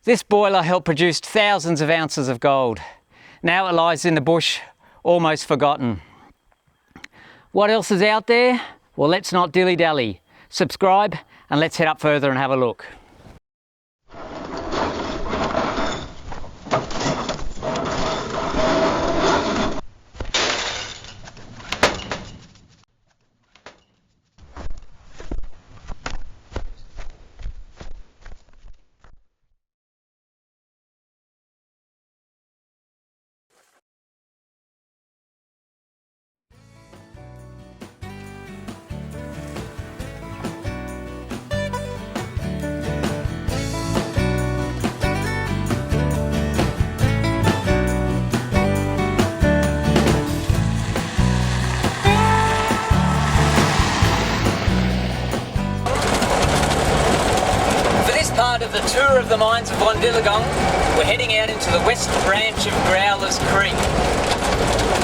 This boiler helped produce thousands of ounces of gold. Now it lies in the bush, almost forgotten. What else is out there? Well, let's not dilly-dally. Subscribe and let's head up further and have a look. Part of the tour of the mines of Wandiligong, we're heading out into the west branch of Growlers Creek.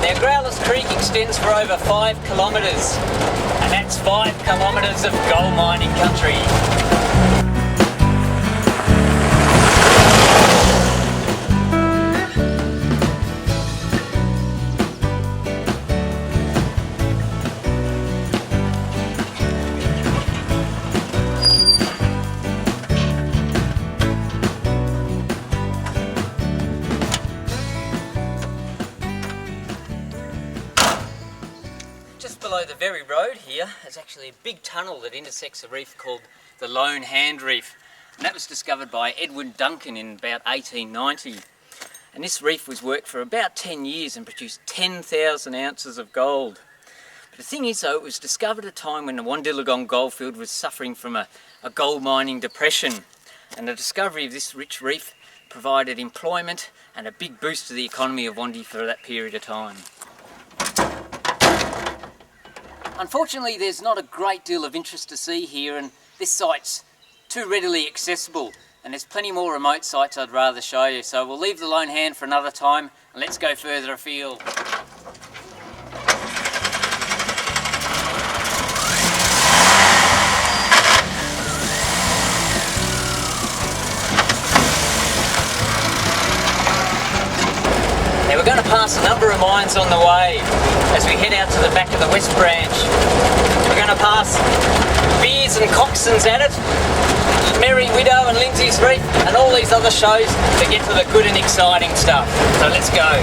Now Growlers Creek extends for over 5 kilometres, and that's 5 kilometres of gold mining country. Below the very road here is actually a big tunnel that intersects a reef called the Lone Hand Reef, and that was discovered by Edwin Duncan in about 1890. And this reef was worked for about 10 years and produced 10,000 ounces of gold. But the thing is though, it was discovered at a time when the Wandiligong goldfield was suffering from a gold mining depression, and the discovery of this rich reef provided employment and a big boost to the economy of Wandi for that period of time. Unfortunately, there's not a great deal of interest to see here, and this site's too readily accessible, and there's plenty more remote sites I'd rather show you, so we'll leave the Lone Hand for another time and let's go further afield. Now we're going to pass a number of mines on the way as we head out to the back of the West Branch. We're going to pass Beers and Coxsons at it, Merry Widow and Lindsay's Reef, and all these other shows to get to the good and exciting stuff. So let's go.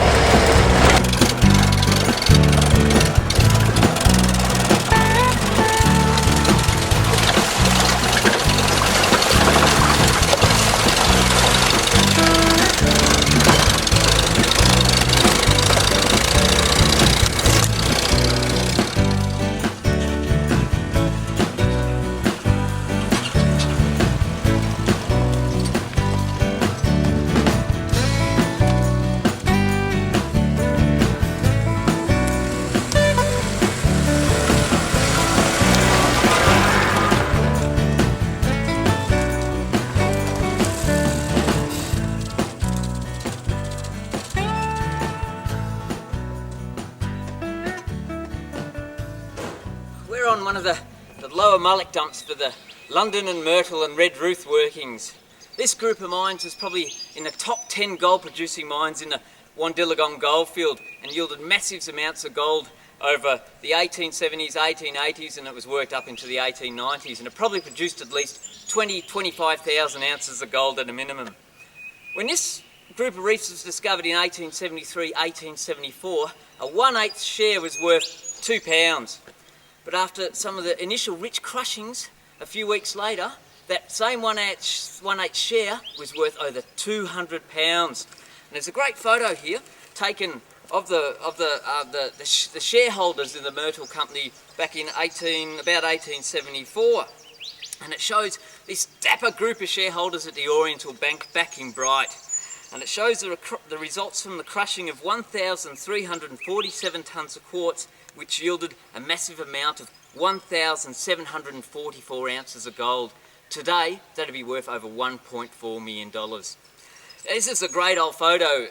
On one of the lower mullock dumps for the London and Myrtle and Red Ruth workings. This group of mines is probably in the top 10 gold producing mines in the Wandiligong goldfield and yielded massive amounts of gold over the 1870s, 1880s, and it was worked up into the 1890s, and it probably produced at least 25,000 ounces of gold at a minimum. When this group of reefs was discovered in 1873, 1874, a 1/8 share was worth £2. But after some of the initial rich crushings, a few weeks later, that same 1/8 share was worth over £200. And there's a great photo here taken of the shareholders in the Myrtle company back in about 1874. And it shows this dapper group of shareholders at the Oriental Bank backing bright. And it shows the results from the crushing of 1,347 tonnes of quartz, which yielded a massive amount of 1,744 ounces of gold. Today, that'd be worth over $1.4 million. This is a great old photo,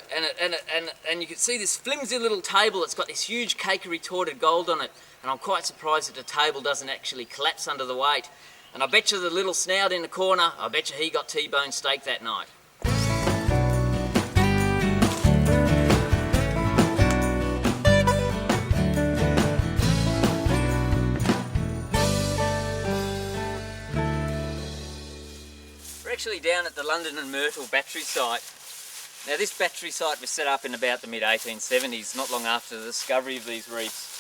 and you can see this flimsy little table that's got this huge cake of retorted gold on it, and I'm quite surprised that the table doesn't actually collapse under the weight. And I bet you the little snout in the corner, I bet you he got T-bone steak that night. We're actually down at the London and Myrtle battery site. Now this battery site was set up in about the mid-1870s, not long after the discovery of these reefs.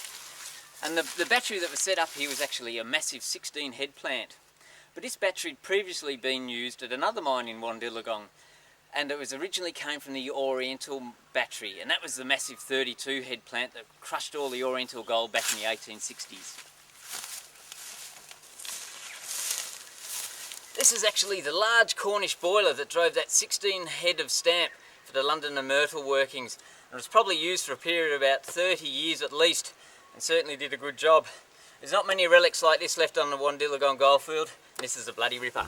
And the battery that was set up here was actually a massive 16-head plant. But this battery had previously been used at another mine in Wandiligong, and it was originally came from the Oriental battery, and that was the massive 32-head plant that crushed all the Oriental gold back in the 1860s. This is actually the large Cornish boiler that drove that 16 head of stamp for the London and Myrtle workings. It was probably used for a period of about 30 years at least, and certainly did a good job. There's not many relics like this left on the Wandiligong goldfield. This is a bloody ripper.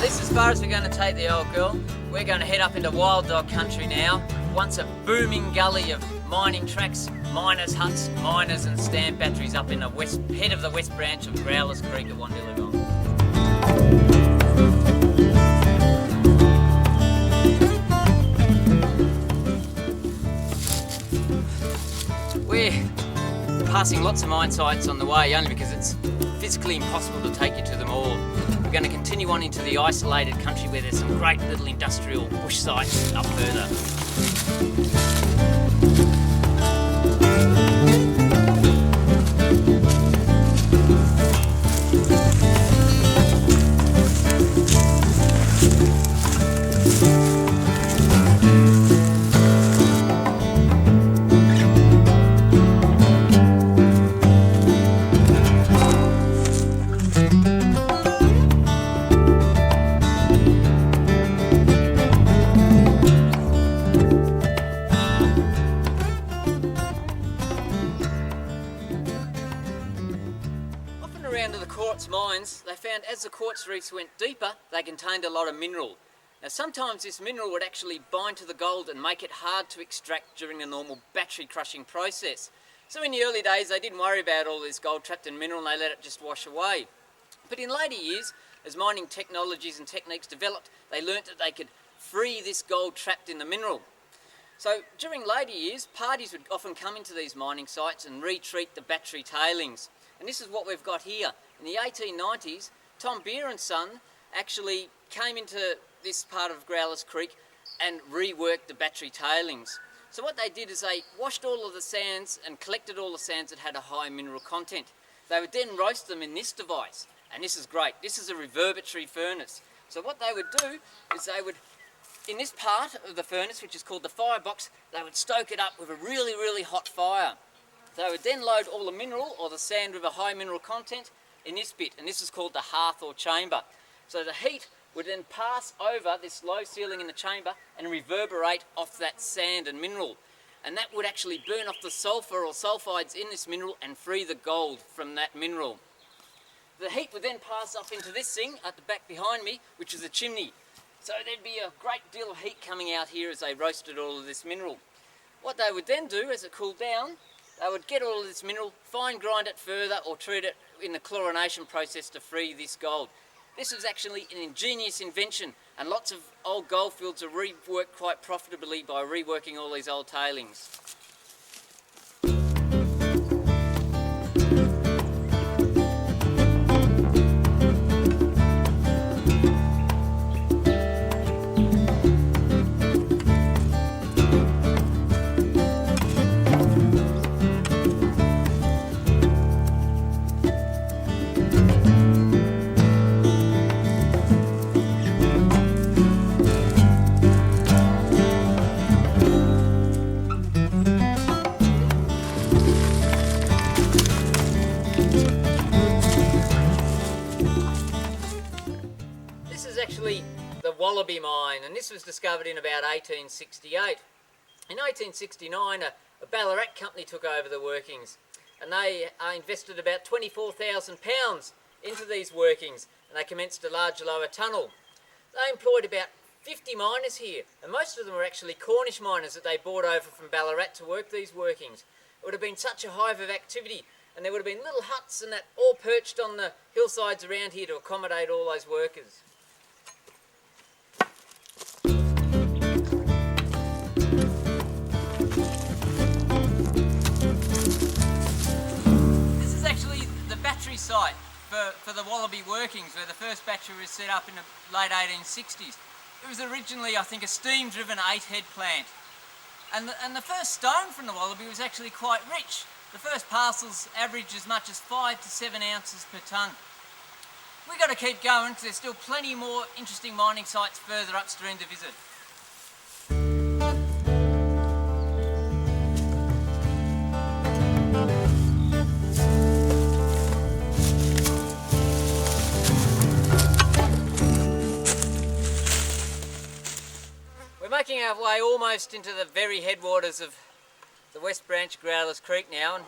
As far as we're going to take the old girl, we're going to head up into wild dog country now. Once a booming gully of mining tracks, miners' huts, miners and stamp batteries up in the head of the west branch of Growlers Creek at Wandiligong. We're passing lots of mine sites on the way, only because it's physically impossible to take you to them all. We're going to continue on into the isolated country where there's some great little industrial bush sites up further. Around to the quartz mines, they found as the quartz reefs went deeper, they contained a lot of mineral. Now sometimes this mineral would actually bind to the gold and make it hard to extract during the normal battery crushing process. So in the early days they didn't worry about all this gold trapped in mineral and they let it just wash away. But in later years, as mining technologies and techniques developed, they learnt that they could free this gold trapped in the mineral. So during later years, parties would often come into these mining sites and retreat the battery tailings. And this is what we've got here. In the 1890s, Tom Beer and Son actually came into this part of Growlers Creek and reworked the battery tailings. So what they did is they washed all of the sands and collected all the sands that had a high mineral content. They would then roast them in this device, and this is great. This is a reverberatory furnace. So what they would do is they would, in this part of the furnace, which is called the firebox, they would stoke it up with a really, really hot fire. They would then load all the mineral or the sand with a high mineral content in this bit, and this is called the hearth or chamber. So the heat would then pass over this low ceiling in the chamber and reverberate off that sand and mineral. And that would actually burn off the sulphur or sulfides in this mineral and free the gold from that mineral. The heat would then pass up into this thing at the back behind me, which is a chimney. So there'd be a great deal of heat coming out here as they roasted all of this mineral. What they would then do as it cooled down, they would get all of this mineral, fine grind it further or treat it in the chlorination process to free this gold. This was actually an ingenious invention, and lots of old goldfields are reworked quite profitably by reworking all these old tailings. This is actually the Wallaby mine, and this was discovered in about 1868. In 1869, a Ballarat company took over the workings, and they invested about £24,000 into these workings, and they commenced a large lower tunnel. They employed about 50 miners here, and most of them were actually Cornish miners that they brought over from Ballarat to work these workings. It would have been such a hive of activity, and there would have been little huts and that all perched on the hillsides around here to accommodate all those workers. This is actually the battery site for the Wallaby workings, where the first battery was set up in the late 1860s. It was originally, I think, a steam-driven 8-head plant. And the first stone from the Wallaby was actually quite rich. The first parcels averaged as much as 5 to 7 ounces per tonne. We've got to keep going because there's still plenty more interesting mining sites further upstream to visit. Making our way almost into the very headwaters of the West Branch Growlers Creek now, and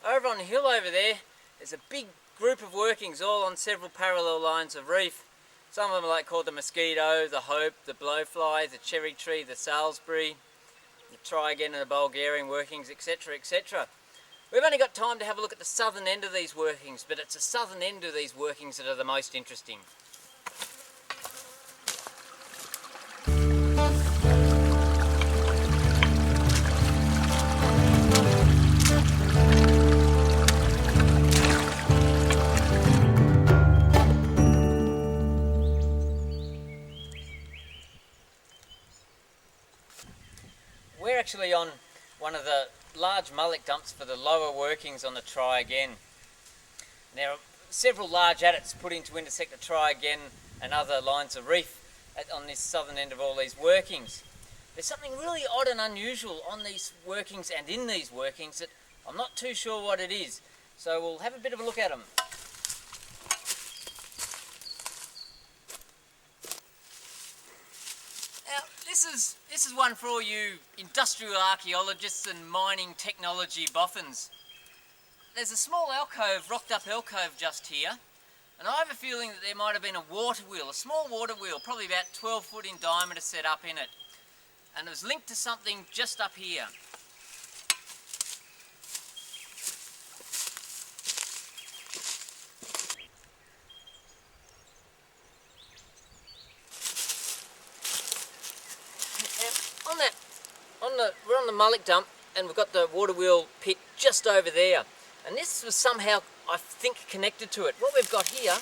over on the hill over there's a big group of workings all on several parallel lines of reef. Some of them are called the Mosquito, the Hope, the Blowfly, the Cherry Tree, the Salisbury, the Try Again and the Bulgarian workings, etc, etc. We've only got time to have a look at the southern end of these workings, but it's the southern end of these workings that are the most interesting. We're actually on one of the large mullock dumps for the lower workings on the Try Again. There are several large adits put in to intersect the Try Again and other lines of reef on this southern end of all these workings. There's something really odd and unusual on these workings and in these workings that I'm not too sure what it is. So we'll have a bit of a look at them. This is one for all you industrial archaeologists and mining technology boffins. There's a small alcove, rocked up alcove just here, and I have a feeling that there might have been a water wheel, a small water wheel, probably about 12 foot in diameter, set up in it. And it was linked to something just up here. We're on the mullock dump, and we've got the water wheel pit just over there. And this was somehow, I think, connected to it. What we've got here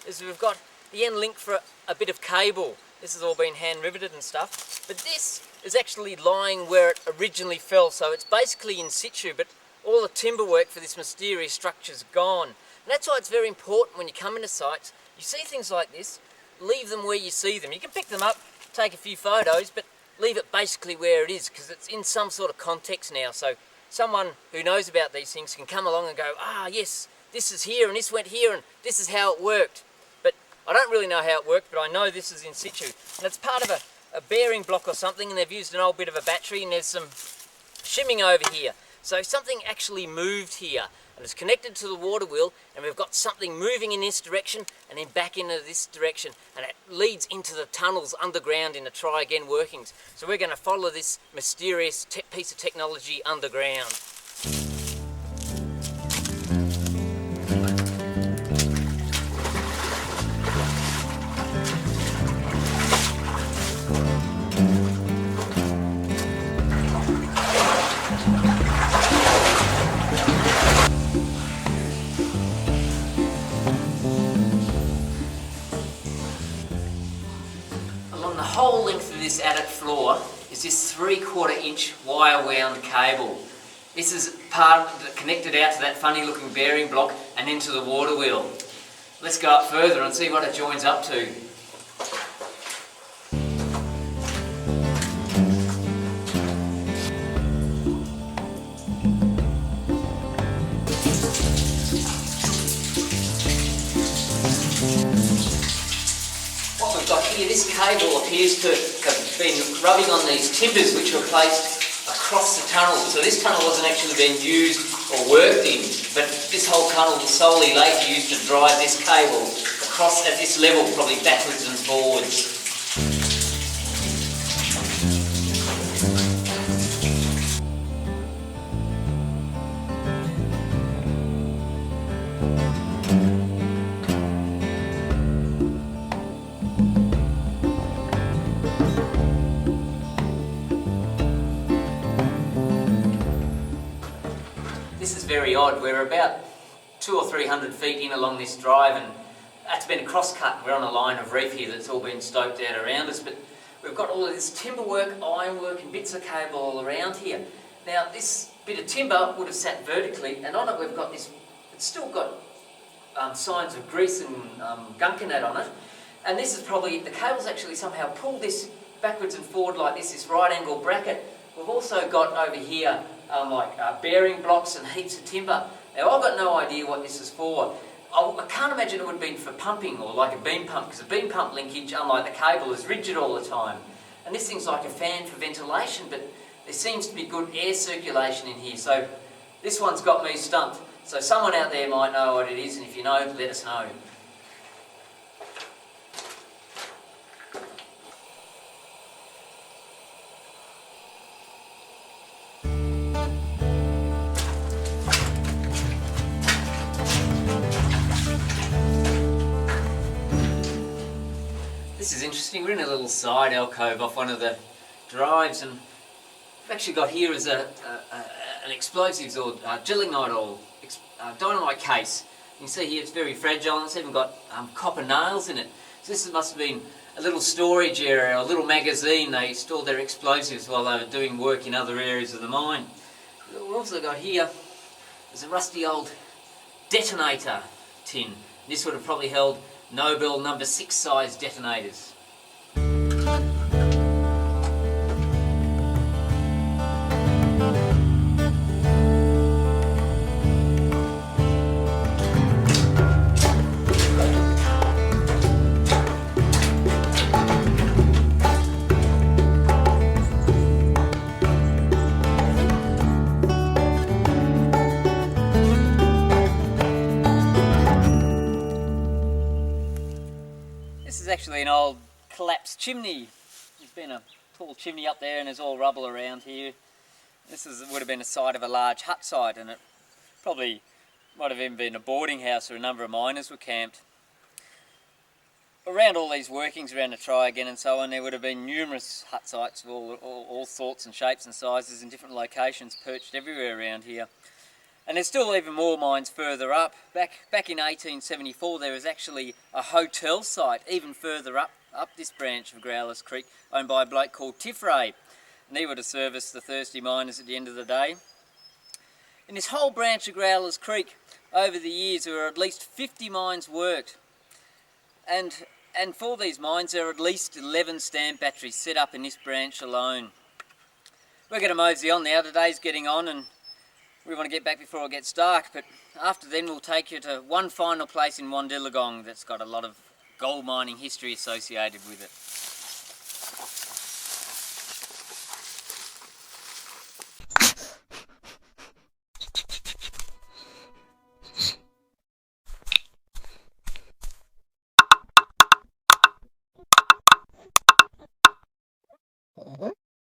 is we've got the end link for a bit of cable. This has all been hand riveted and stuff. But this is actually lying where it originally fell, so it's basically in situ, but all the timber work for this mysterious structure's gone. And that's why it's very important when you come into sites, you see things like this, leave them where you see them. You can pick them up, take a few photos, but leave it basically where it is, because it's in some sort of context now. So someone who knows about these things can come along and go, ah yes, this is here and this went here and this is how it worked. But I don't really know how it worked, but I know this is in situ. And it's part of a bearing block or something, and they've used an old bit of a battery, and there's some shimming over here. So something actually moved here, and it's connected to the water wheel, and we've got something moving in this direction and then back into this direction, and it leads into the tunnels underground in the Try Again workings. So we're going to follow this mysterious piece of technology underground. The whole length of this adit floor is this 3/4 inch wire wound cable. This is part connected out to that funny looking bearing block and into the water wheel. Let's go up further and see what it joins up to. What we've got here, this cable appears to have been rubbing on these timbers which were placed across the tunnel. So this tunnel wasn't actually being used or worked in, but this whole tunnel was solely later used to drive this cable across at this level, probably backwards and forwards. This is very odd. We're about 200 or 300 feet in along this drive, and that's been a cross-cut. We're on a line of reef here that's all been stoked out around us, but we've got all of this timber work, ironwork and bits of cable all around here. Now this bit of timber would have sat vertically, and on it we've got this, it's still got signs of grease and gunk and that on it, and this is probably, the cable's actually somehow pulled this backwards and forward like this right angle bracket. We've also got over here bearing blocks and heaps of timber. Now I've got no idea what this is for. I can't imagine it would have been for pumping or like a beam pump, because a beam pump linkage, unlike the cable, is rigid all the time. And this thing's like a fan for ventilation, but there seems to be good air circulation in here. So this one's got me stumped. So someone out there might know what it is, and if you know, let us know. This is interesting. We're in a little side alcove off one of the drives, and we've actually got here as an explosives or gelignite or dynamite case. You can see here it's very fragile, and it's even got copper nails in it. So this must have been a little storage area, a little magazine. They stored their explosives while they were doing work in other areas of the mine. We've also got here, there's a rusty old detonator tin. This would have probably held Nobel number 6 size detonators. This is actually an old collapsed chimney. There's been a tall chimney up there and there's all rubble around here. This would have been the site of a large hut site, and it probably might have even been a boarding house where a number of miners were camped. Around all these workings around the try again and so on, there would have been numerous hut sites of all sorts and shapes and sizes in different locations perched everywhere around here. And there's still even more mines further up. Back in 1874 there was actually a hotel site even further up this branch of Growlers Creek, owned by a bloke called Tiffray, and he would have serviced the thirsty miners at the end of the day. In this whole branch of Growlers Creek, over the years there were at least 50 mines worked, and for these mines there are at least 11 stamp batteries set up in this branch alone. We're going to mosey on now. Today's getting on and we want to get back before it gets dark, but after then we'll take you to one final place in Wandiligong that's got a lot of gold mining history associated with it.